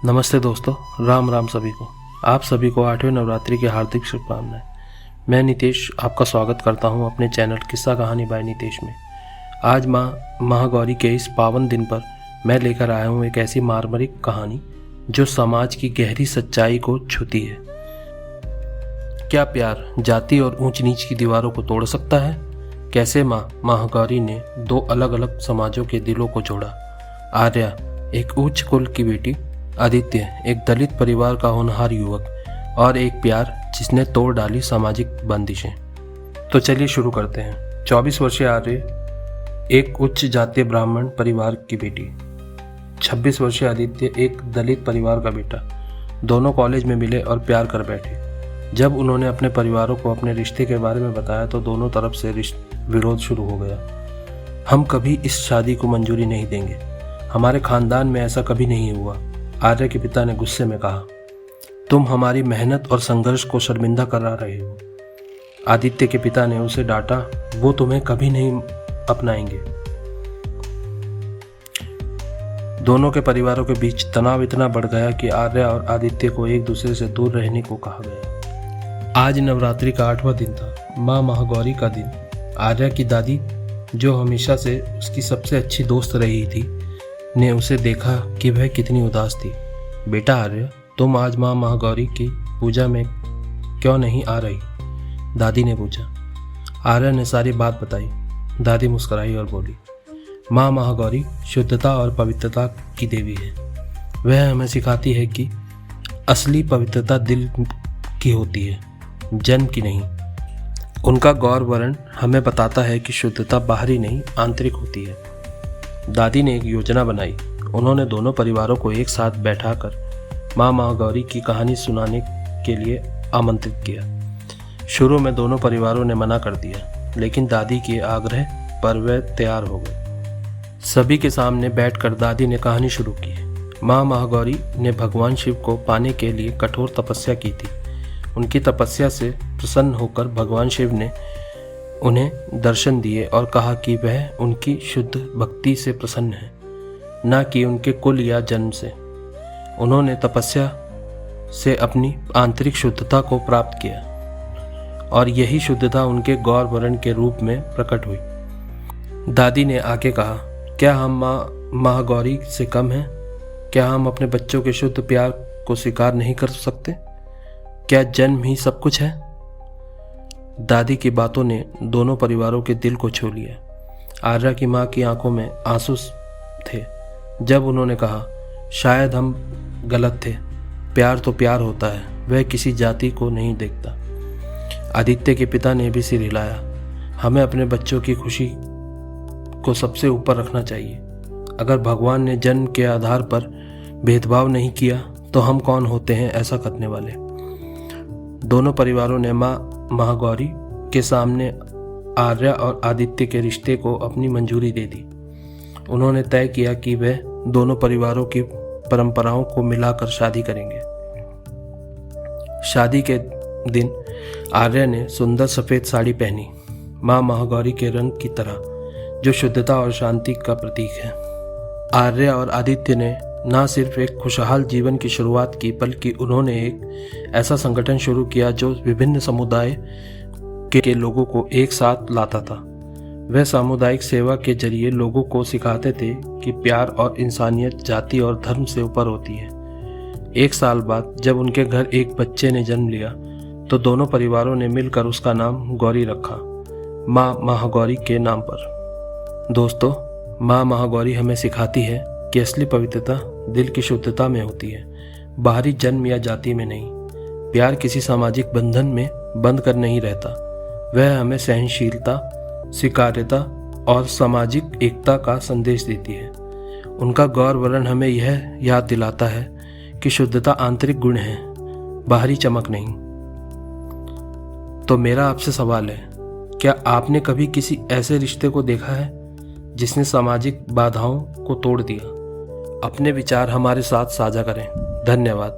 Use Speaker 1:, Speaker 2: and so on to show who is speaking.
Speaker 1: नमस्ते दोस्तों, राम राम सभी को। आप सभी को 8वें नवरात्रि की हार्दिक शुभकामनाएं। मैं नितेश आपका स्वागत करता हूं अपने चैनल किस्सा कहानी बाय नितेश में। आज माँ महागौरी के इस पावन दिन पर मैं लेकर आया हूं एक ऐसी मार्मिक कहानी जो समाज की गहरी सच्चाई को छूती है। क्या प्यार जाति और ऊंच नीच की दीवारों को तोड़ सकता है? कैसे माँ महागौरी ने दो अलग अलग समाजों के दिलों को जोड़ा। आर्या एक उच्च कुल की बेटी, आदित्य एक दलित परिवार का होनहार युवक, और एक प्यार जिसने तोड़ डाली सामाजिक बंदिशें। तो चलिए शुरू करते हैं। 24 वर्षीय आर्य एक उच्च जातीय ब्राह्मण परिवार की बेटी, 26 वर्षीय आदित्य एक दलित परिवार का बेटा। दोनों कॉलेज में मिले और प्यार कर बैठे। जब उन्होंने अपने परिवारों को अपने रिश्ते के बारे में बताया तो दोनों तरफ से विरोध शुरू हो गया। हम कभी इस शादी को मंजूरी नहीं देंगे, हमारे खानदान में ऐसा कभी नहीं हुआ, आर्य के पिता ने गुस्से में कहा। तुम हमारी मेहनत और संघर्ष को शर्मिंदा करा रहे हो। आदित्य के पिता ने उसे डांटा, वो तुम्हें कभी नहीं अपनाएंगे। दोनों के परिवारों के बीच तनाव इतना बढ़ गया कि आर्य और आदित्य को एक दूसरे से दूर रहने को कहा गया। आज नवरात्रि का 8वां दिन था, माँ महागौरी का दिन। आर्य की दादी, जो हमेशा से उसकी सबसे अच्छी दोस्त रही थी, ने उसे देखा कि वह कितनी उदास थी। बेटा आर्य, तुम आज माँ महागौरी की पूजा में क्यों नहीं आ रही? दादी ने पूछा। आर्य ने सारी बात बताई। दादी मुस्कुराई और बोली, माँ महागौरी शुद्धता और पवित्रता की देवी है। वह हमें सिखाती है कि असली पवित्रता दिल की होती है, जन्म की नहीं। उनका गौर वर्ण हमें बताता है कि शुद्धता बाहरी नहीं आंतरिक होती है। दादी ने एक योजना बनाई। उन्होंने दोनों परिवारों को एक साथ बैठाकर माँ महागौरी की कहानी सुनाने के लिए आमंत्रित किया। शुरू में दोनों परिवारों ने मना कर दिया, लेकिन दादी के आग्रह पर वे तैयार हो गए। सभी के सामने बैठकर दादी ने कहानी शुरू की। माँ महागौरी ने भगवान शिव को पाने के लिए कठोर तपस्या की थी। उनकी तपस्या से प्रसन्न होकर भगवान शिव ने उन्हें दर्शन दिए और कहा कि वह उनकी शुद्ध भक्ति से प्रसन्न है, न कि उनके कुल या जन्म से। उन्होंने तपस्या से अपनी आंतरिक शुद्धता को प्राप्त किया और यही शुद्धता उनके गौर वर्ण के रूप में प्रकट हुई। दादी ने आके कहा, क्या हम माँ महागौरी से कम हैं? क्या हम अपने बच्चों के शुद्ध प्यार को स्वीकार नहीं कर सकते? क्या जन्म ही सब कुछ है? दादी की बातों ने दोनों परिवारों के दिल को छू लिया। आर्या की माँ की आंखों में आंसू थे जब उन्होंने कहा, शायद हम गलत थे। प्यार तो प्यार होता है, वह किसी जाति को नहीं देखता। आदित्य के पिता ने भी सिर हिलाया। हमें अपने बच्चों की खुशी को सबसे ऊपर रखना चाहिए। अगर भगवान ने जन्म के आधार पर भेदभाव नहीं किया तो हम कौन होते हैं ऐसा करने वाले? दोनों परिवारों ने माँ महागौरी के सामने आर्या और आदित्य के रिश्ते को अपनी मंजूरी दे दी। उन्होंने तय किया कि वे दोनों परिवारों की परंपराओं को मिलाकर शादी करेंगे। शादी के दिन आर्या ने सुंदर सफेद साड़ी पहनी, माँ महागौरी के रंग की तरह, जो शुद्धता और शांति का प्रतीक है। आर्या और आदित्य ने न सिर्फ एक खुशहाल जीवन की शुरुआत की, बल्कि उन्होंने एक ऐसा संगठन शुरू किया जो विभिन्न समुदाय के लोगों को एक साथ लाता था। वह सामुदायिक सेवा के जरिए लोगों को सिखाते थे कि प्यार और इंसानियत जाति और धर्म से ऊपर होती है। 1 साल बाद जब उनके घर एक बच्चे ने जन्म लिया तो दोनों परिवारों ने मिलकर उसका नाम गौरी रखा, माँ महागौरी के नाम पर। दोस्तों, माँ महागौरी हमें सिखाती है कि असली पवित्रता दिल की शुद्धता में होती है, बाहरी जन्म या जाति में नहीं। प्यार किसी सामाजिक बंधन में बंद कर नहीं रहता, वह हमें सहनशीलता, स्वीकार्यता और सामाजिक एकता का संदेश देती है। उनका गौर वर्ण हमें यह याद दिलाता है कि शुद्धता आंतरिक गुण है, बाहरी चमक नहीं। तो मेरा आपसे सवाल है, क्या आपने कभी किसी ऐसे रिश्ते को देखा है जिसने सामाजिक बाधाओं को तोड़ दिया? अपने विचार हमारे साथ साझा करें। धन्यवाद।